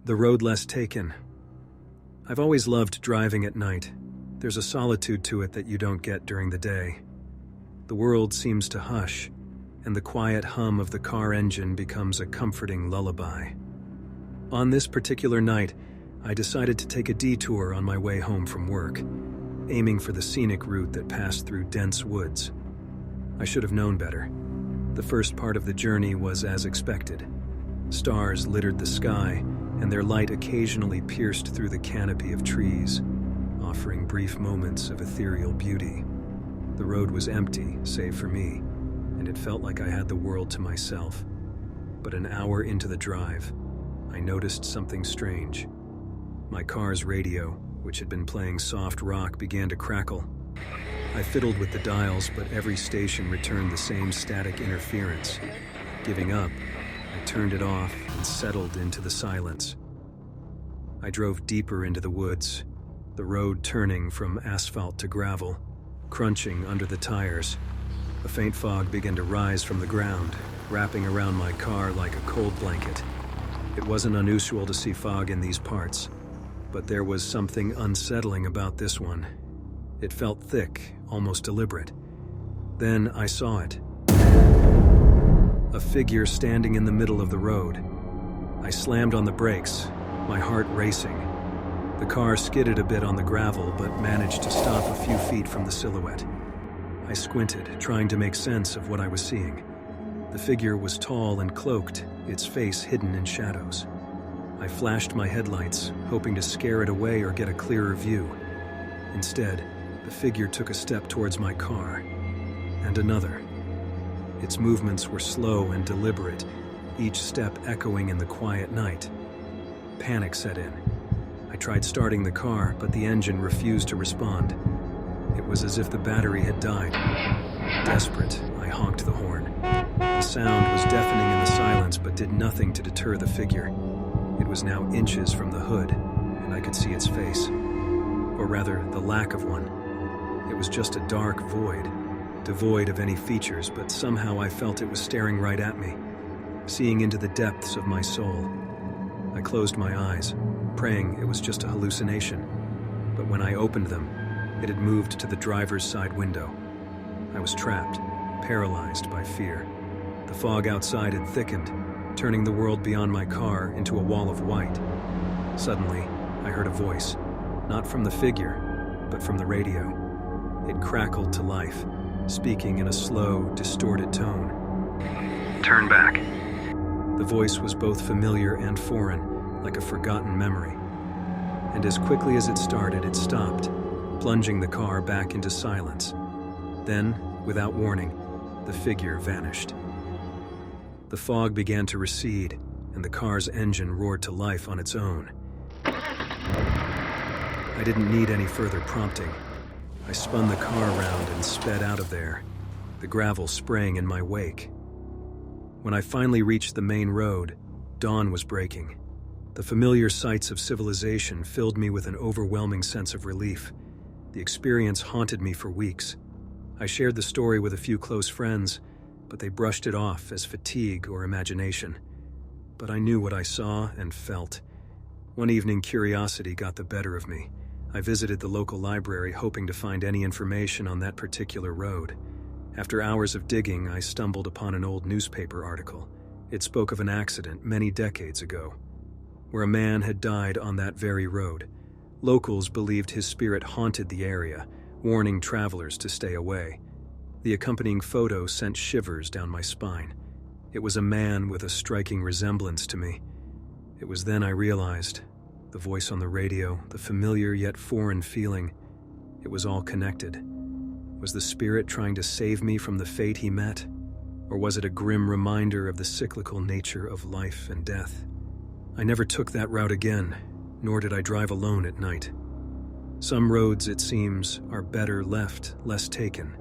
The road less taken. I've always loved driving at night. There's a solitude to it that you don't get during the day. The world seems to hush, and the quiet hum of the car engine becomes a comforting lullaby. On this particular night, I decided to take a detour on my way home from work, aiming for the scenic route that passed through dense woods. I should have known better. The first part of the journey was as expected. Stars littered the sky, and their light occasionally pierced through the canopy of trees, offering brief moments of ethereal beauty. The road was empty, save for me, and it felt like I had the world to myself. But an hour into the drive, I noticed something strange. My car's radio, which had been playing soft rock, began to crackle. I fiddled with the dials, but every station returned the same static interference. Giving up, I turned it off and settled into the silence. I drove deeper into the woods, the road turning from asphalt to gravel, crunching under the tires. A faint fog began to rise from the ground, wrapping around my car like a cold blanket. It wasn't unusual to see fog in these parts, but there was something unsettling about this one. It felt thick, almost deliberate. Then I saw it. A figure standing in the middle of the road. I slammed on the brakes, my heart racing. The car skidded a bit on the gravel, but managed to stop a few feet from the silhouette. I squinted, trying to make sense of what I was seeing. The figure was tall and cloaked, its face hidden in shadows. I flashed my headlights, hoping to scare it away or get a clearer view. Instead, the figure took a step towards my car, and another. Its movements were slow and deliberate, each step echoing in the quiet night. Panic set in. I tried starting the car, but the engine refused to respond. It was as if the battery had died. Desperate, I honked the horn. The sound was deafening in the silence, but did nothing to deter the figure. It was now inches from the hood, and I could see its face. Or rather, the lack of one. It was just a dark void, devoid of any features, but somehow I felt it was staring right at me, seeing into the depths of my soul. I closed my eyes, praying it was just a hallucination. But when I opened them, it had moved to the driver's side window. I was trapped, paralyzed by fear. The fog outside had thickened, turning the world beyond my car into a wall of white. Suddenly, I heard a voice, not from the figure, but from the radio. It crackled to life, speaking in a slow, distorted tone. "Turn back." The voice was both familiar and foreign, like a forgotten memory. And as quickly as it started, it stopped, plunging the car back into silence. Then, without warning, the figure vanished. The fog began to recede, and the car's engine roared to life on its own. I didn't need any further prompting. I spun the car around and sped out of there, the gravel spraying in my wake. When I finally reached the main road, dawn was breaking. The familiar sights of civilization filled me with an overwhelming sense of relief. The experience haunted me for weeks. I shared the story with a few close friends, but they brushed it off as fatigue or imagination. But I knew what I saw and felt. One evening, curiosity got the better of me. I visited the local library, hoping to find any information on that particular road. After hours of digging, I stumbled upon an old newspaper article. It spoke of an accident many decades ago, where a man had died on that very road. Locals believed his spirit haunted the area, warning travelers to stay away. The accompanying photo sent shivers down my spine. It was a man with a striking resemblance to me. It was then I realized, the voice on the radio, the familiar yet foreign feeling, it was all connected. Was the spirit trying to save me from the fate he met? Or was it a grim reminder of the cyclical nature of life and death? I never took that route again, nor did I drive alone at night. Some roads, it seems, are better left less taken.